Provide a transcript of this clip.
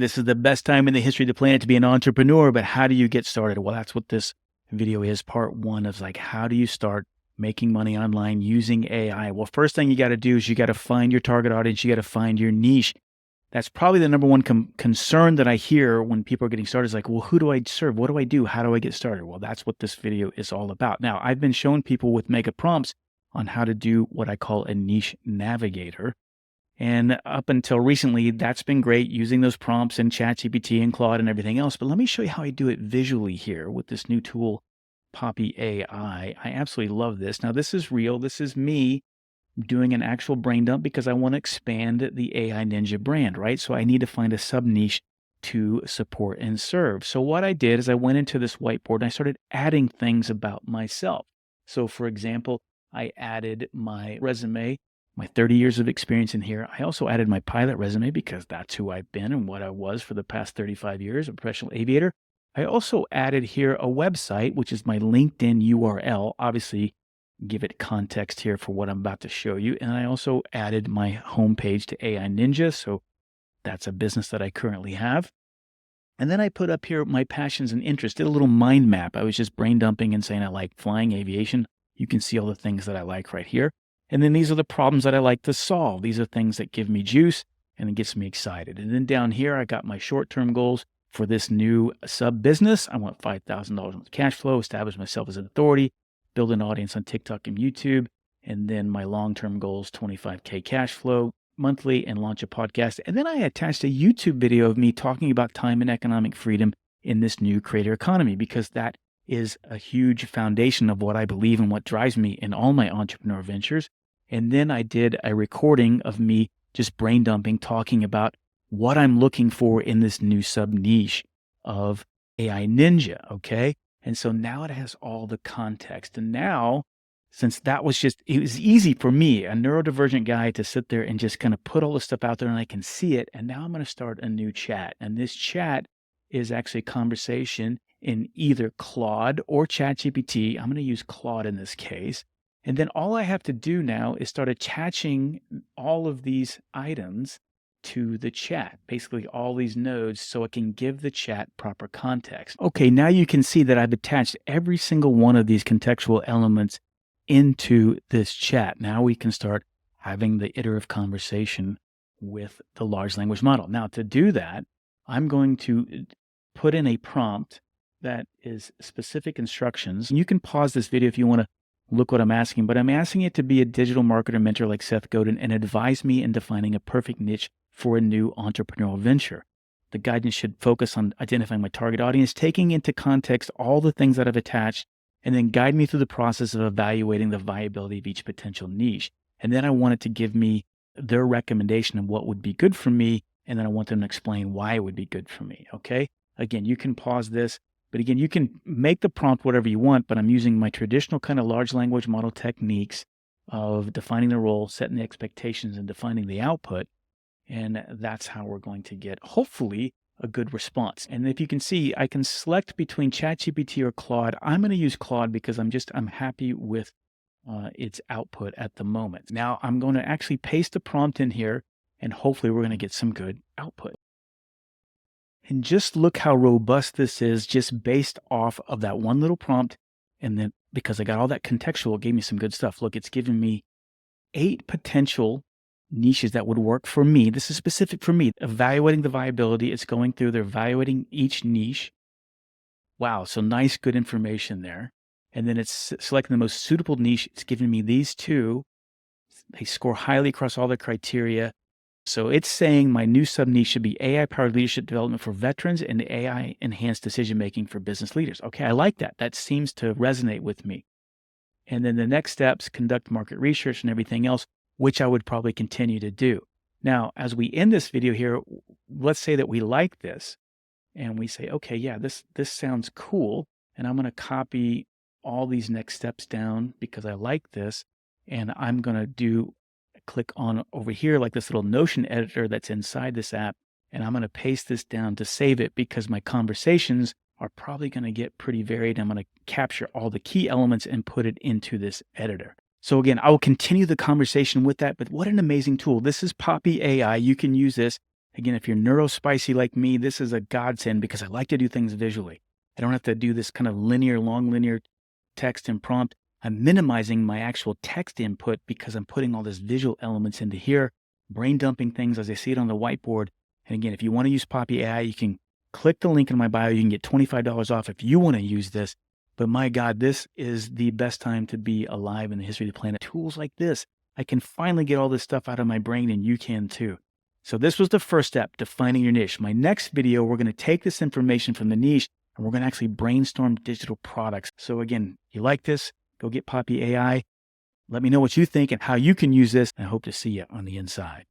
This is the best time in the history of the planet to be an entrepreneur, but how do you get started? Well, that's what this video is. Part one of like, how do you start making money online using AI? Well, first thing you got to do is you got to find your target audience. You got to find your niche. That's probably the number one concern that I hear when people are getting started is like, well, who do I serve? What do I do? How do I get started? Well, that's what this video is all about. Now, I've been showing people with mega prompts on how to do what I call a niche navigator. And up until recently, that's been great using those prompts in ChatGPT and Claude and everything else. But let me show you how I do it visually here with this new tool, Poppy AI. I absolutely love this. Now, this is real. This is me doing an actual brain dump because I want to expand the AI Ninja brand, right? So I need to find a sub niche to support and serve. So what I did is I went into this whiteboard and I started adding things about myself. So for example, I added my resume, my 30 years of experience in here. I also added my pilot resume because that's who I've been and what I was for the past 35 years, a professional aviator. I also added here a website, which is my LinkedIn URL. Obviously, give it context here for what I'm about to show you. And I also added my homepage to AI Ninja. So that's a business that I currently have. And then I put up here my passions and interests, did a little mind map. I was just brain dumping and saying I like flying, aviation. You can see all the things that I like right here. And then these are the problems that I like to solve. These are things that give me juice and it gets me excited. And then down here, I got my short-term goals for this new sub business. I want $5,000 with cash flow, establish myself as an authority, build an audience on TikTok and YouTube. And then my long-term goals, 25K cash flow monthly and launch a podcast. And then I attached a YouTube video of me talking about time and economic freedom in this new creator economy, because that is a huge foundation of what I believe and what drives me in all my entrepreneur ventures. And then I did a recording of me just brain dumping, talking about what I'm looking for in this new sub niche of AI Ninja. Okay. And so now it has all the context. And now, since that was it was easy for me, a neurodivergent guy, to sit there and just kind of put all this stuff out there and I can see it. And now I'm going to start a new chat. And this chat is actually a conversation in either Claude or ChatGPT. I'm going to use Claude in this case. And then all I have to do now is start attaching all of these items to the chat, basically all these nodes, so it can give the chat proper context. Okay, now you can see that I've attached every single one of these contextual elements into this chat. Now we can start having the iterative conversation with the large language model. Now to do that, I'm going to put in a prompt that is specific instructions. And you can pause this video if you want to look what I'm asking, but I'm asking it to be a digital marketer mentor like Seth Godin and advise me in defining a perfect niche for a new entrepreneurial venture. The guidance should focus on identifying my target audience, taking into context all the things that I've attached, and then guide me through the process of evaluating the viability of each potential niche. And then I want it to give me their recommendation of what would be good for me, and then I want them to explain why it would be good for me, okay? Again, you can pause this. But again, you can make the prompt whatever you want, but I'm using my traditional kind of large language model techniques of defining the role, setting the expectations, and defining the output. And that's how we're going to get, hopefully, a good response. And if you can see, I can select between ChatGPT or Claude. I'm going to use Claude because I'm happy with its output at the moment. Now I'm going to actually paste the prompt in here, and hopefully we're going to get some good output. And just look how robust this is just based off of that one little prompt. And then because I got all that contextual, it gave me some good stuff. Look, it's given me 8 potential niches that would work for me. This is specific for me. Evaluating the viability. It's going through, they're evaluating each niche. Wow. So nice, good information there. And then it's selecting the most suitable niche. It's giving me these 2. They score highly across all the criteria. So it's saying my new sub niche should be AI-powered leadership development for veterans and AI-enhanced decision-making for business leaders. Okay, I like that. That seems to resonate with me. And then the next steps, conduct market research and everything else, which I would probably continue to do. Now, as we end this video here, let's say that we like this and we say, okay, yeah, this sounds cool. And I'm going to copy all these next steps down because I like this. And I'm going to click on over here, like this little Notion editor that's inside this app. And I'm going to paste this down to save it because my conversations are probably going to get pretty varied. I'm going to capture all the key elements and put it into this editor. So again, I will continue the conversation with that, but what an amazing tool. This is Poppy AI. You can use this Again, if you're neurospicy like me, this is a godsend because I like to do things visually. I don't have to do this kind of long linear text and prompt. I'm minimizing my actual text input because I'm putting all these visual elements into here, brain dumping things as I see it on the whiteboard. And again, if you want to use Poppy AI, you can click the link in my bio. You can get $25 off if you want to use this. But my God, this is the best time to be alive in the history of the planet. Tools like this, I can finally get all this stuff out of my brain, and you can too. So this was the first step, defining your niche. My next video, we're going to take this information from the niche and we're going to actually brainstorm digital products. So again, you like this, go get Poppy AI. Let me know what you think and how you can use this. I hope to see you on the inside.